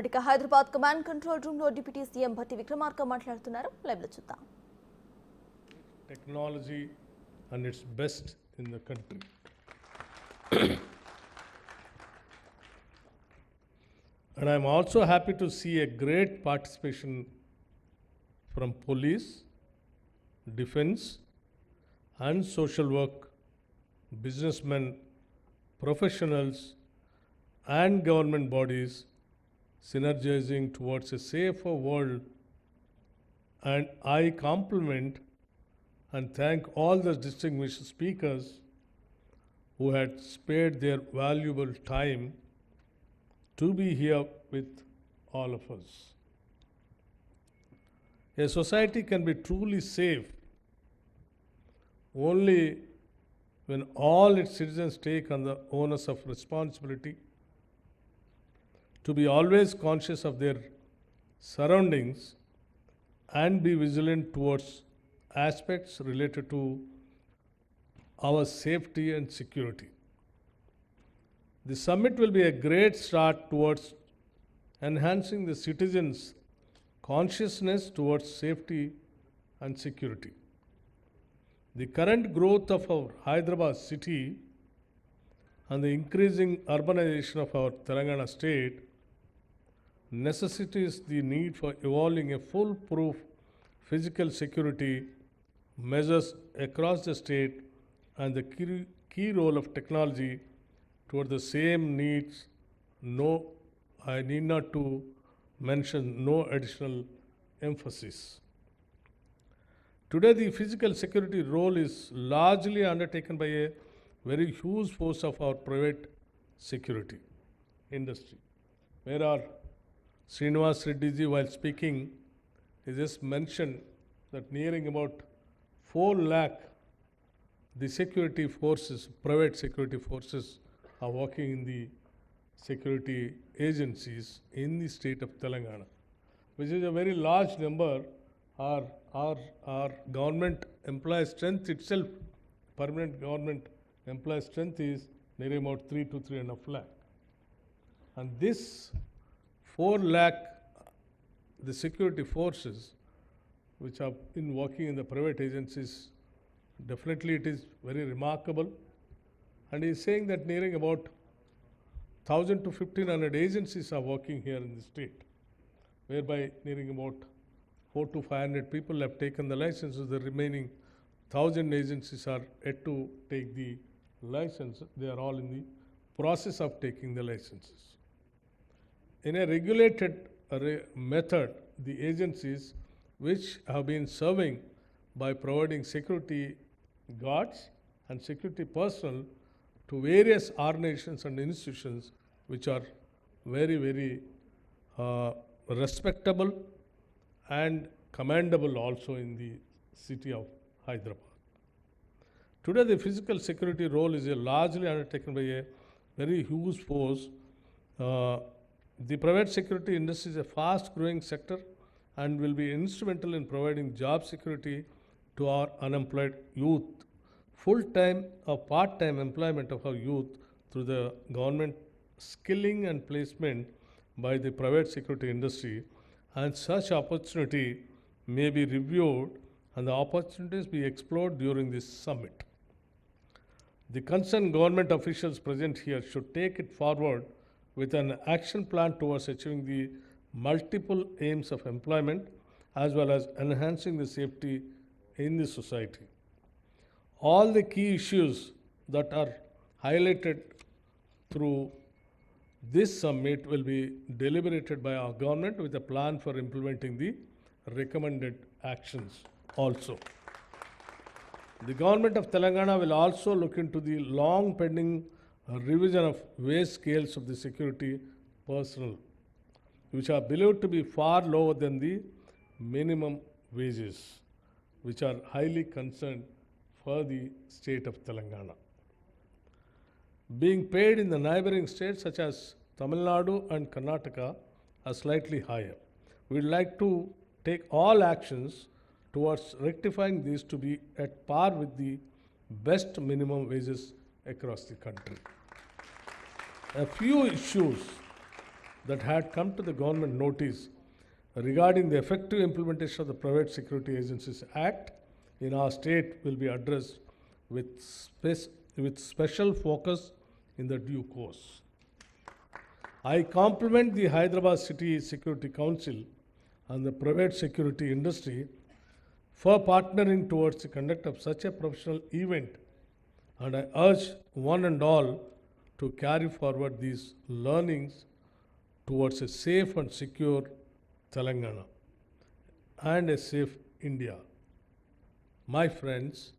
ఇక Hyderabad command control room లో deputy CM Bhatti Vikramarka మాట్లాడుతున్నారు. లైవ్ లో చూద్దాం. Technology and its best in the country. And I'm also happy to see a great participation from police, defense, and social work, businessmen, professionals, and government bodies synergizing towards a safer world. And I compliment and thank all the distinguished speakers who had spared their valuable time to be here with all of us. A society can be truly safe only when all its citizens take on the onus of responsibility to be always conscious of their surroundings and be vigilant towards aspects related to our safety and security. The summit will be a great start towards enhancing the citizens' consciousness towards safety and security. The current growth of our Hyderabad city and the increasing urbanization of our Telangana state necessitates the need for evolving a foolproof physical security measures across the state and the key role of technology toward the same needs. No, I need not to mention no additional emphasis. Today, the physical security role is largely undertaken by a very huge force of our private security industry. Where our Srinivas Reddy ji, while speaking, he just mentioned that nearing about 4 lakh the security forces, private security forces, are working in the security agencies in the state of Telangana, which is a very large number. Our government employee strength itself, permanent government employee strength is nearly about 3 to 3.5 lakh. And this 4 lakh, the security forces which have been working in the private agencies, definitely it is very remarkable. And he is saying that nearing about 1,000 to 1,500 agencies are working here in the state, whereby nearing about 400 to 500 people have taken the licenses. The remaining 1,000 agencies are yet to take the license. They are all in the process of taking the licenses. In a regulated method, the agencies which have been serving by providing security guards and security personnel to various organizations and institutions which are very, very respectable and commendable also in the city of Hyderabad. Today, the physical security role is largely undertaken by a very huge force. The private security industry is a fast-growing sector and will be instrumental in providing job security to our unemployed youth, full-time or part-time employment of our youth through the government skilling and placement by the private security industry, and such opportunity may be reviewed and the opportunities be explored during this summit. The concerned government officials present here should take it forward with an action plan towards achieving the multiple aims of employment as well as enhancing the safety in the society. All the key issues that are highlighted through this summit will be deliberated by our government with a plan for implementing the recommended actions also. The government of Telangana will also look into the long pending revision of wage scales of the security personnel, which are believed to be far lower than the minimum wages, which are highly concerned for the state of Telangana. Being paid in the neighboring states such as Tamil Nadu and Karnataka are slightly higher. We would like to take all actions towards rectifying these to be at par with the best minimum wages across the country. A few issues that had come to the government notice regarding the effective implementation of the Private Security Agencies Act in our state will be addressed with, with special focus in the due course. I compliment the Hyderabad City Security Council and the private security industry for partnering towards the conduct of such a professional event, and I urge one and all to carry forward these learnings towards a safe and secure Telangana and a safe India. My friends,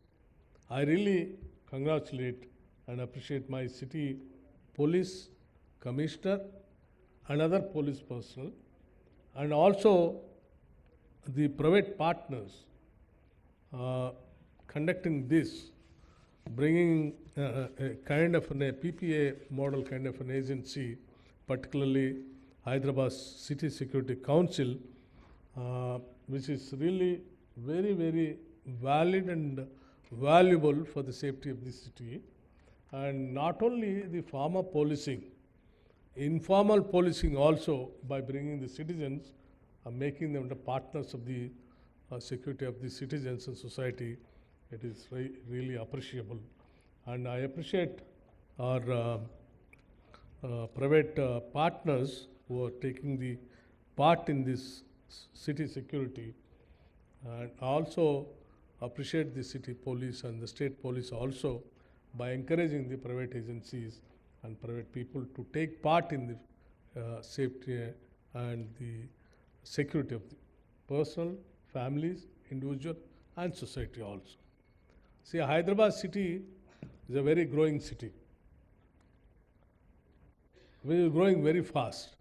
I really congratulate and appreciate my city police commissioner and other police personnel, and also the private partners conducting this, bringing a kind of a PPA model kind of an agency, particularly Hyderabad City Security Council, which is really very, very valid and valuable for the safety of the city. And not only the formal policing, informal policing also, by bringing the citizens and making them the partners of the security of the citizens and society. It is really appreciable. And I appreciate our private partners who are taking the part in this city security. And I also appreciate the city police and the state police also by encouraging the private agencies and private people to take part in the safety and the security of the personal, families, individual and society also. See, Hyderabad city is a very growing city. We are growing very fast,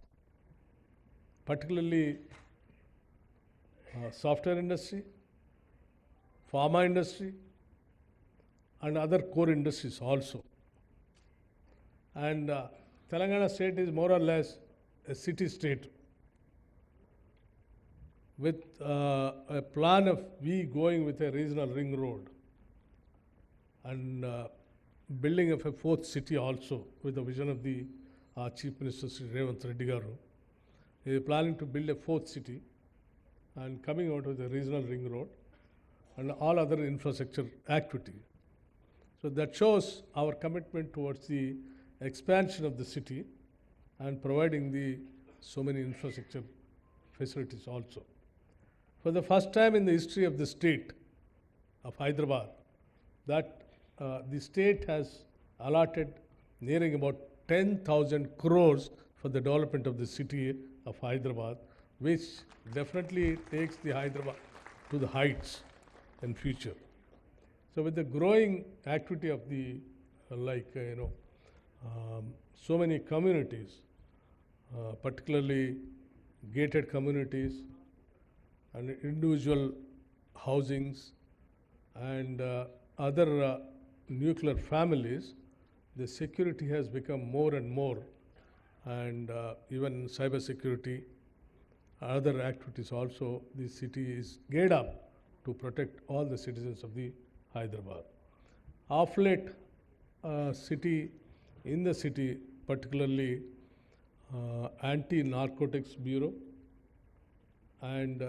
particularly software industry, pharma industry, and other core industries also. And Telangana state is more or less a city state with a plan of we going with a regional ring road and building of a fourth city also with the vision of the Chief Minister Sri Revanth Reddy Garu. He is planning to build a fourth city and coming out with a regional ring road and all other infrastructure activity. So that shows our commitment towards the expansion of the city and providing the so many infrastructure facilities also. For the first time in the history of the state of Hyderabad, that the state has allotted nearing about 10,000 crores for the development of the city of Hyderabad, which definitely takes the Hyderabad to the heights in future. So with the growing activity of the so many communities, particularly gated communities and individual housings and other nuclear families, the security has become more and more, and even cyber security, other activities also, the city is geared up to protect all the citizens of the Hyderabad. Of late, in the city, particularly Anti-Narcotics Bureau and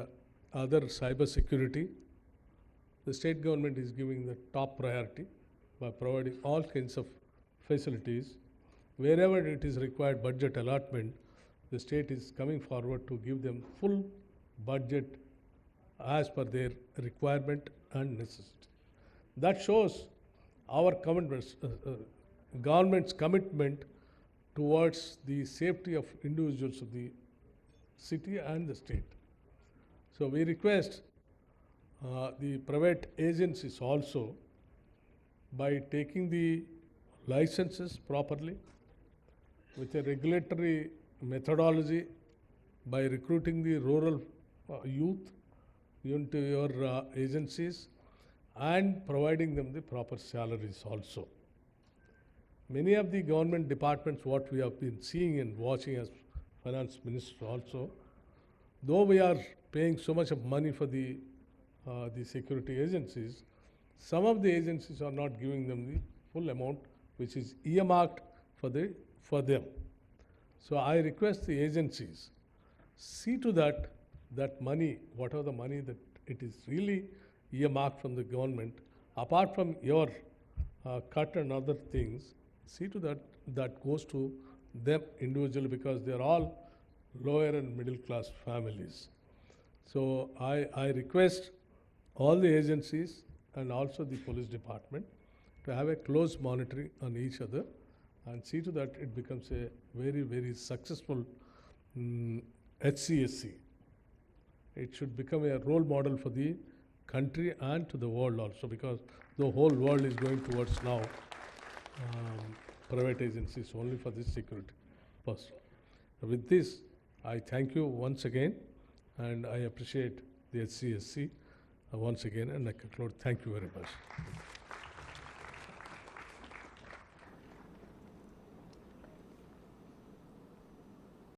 other cyber security, the state government is giving the top priority by providing all kinds of facilities. Wherever it is required budget allotment, the state is coming forward to give them full budget as per their requirement and necessity. That shows our commitments, government's commitment towards the safety of individuals of the city and the state. So we request the private agencies also, by taking the licenses properly with a regulatory methodology, by recruiting the rural youth into your agencies and providing them the proper salaries also. Many of the government departments, what we have been seeing and watching as finance minister also, though we are paying so much of money for the security agencies, some of the agencies are not giving them the full amount which is earmarked for them. So I request the agencies, see to that, that money, whatever the money that it is really earmarked from the government, apart from your cut and other things, see to that that goes to them individually, because they are all lower and middle class families. So I request all the agencies and also the police department to have a close monitoring on each other and see to that it becomes a very, very successful HCSC. It should become a role model for the country and to the world also, because the whole world is going towards now private agencies only for this security person. With this, I thank you once again, and I appreciate the HCSC once again, and I conclude. Thank you very much.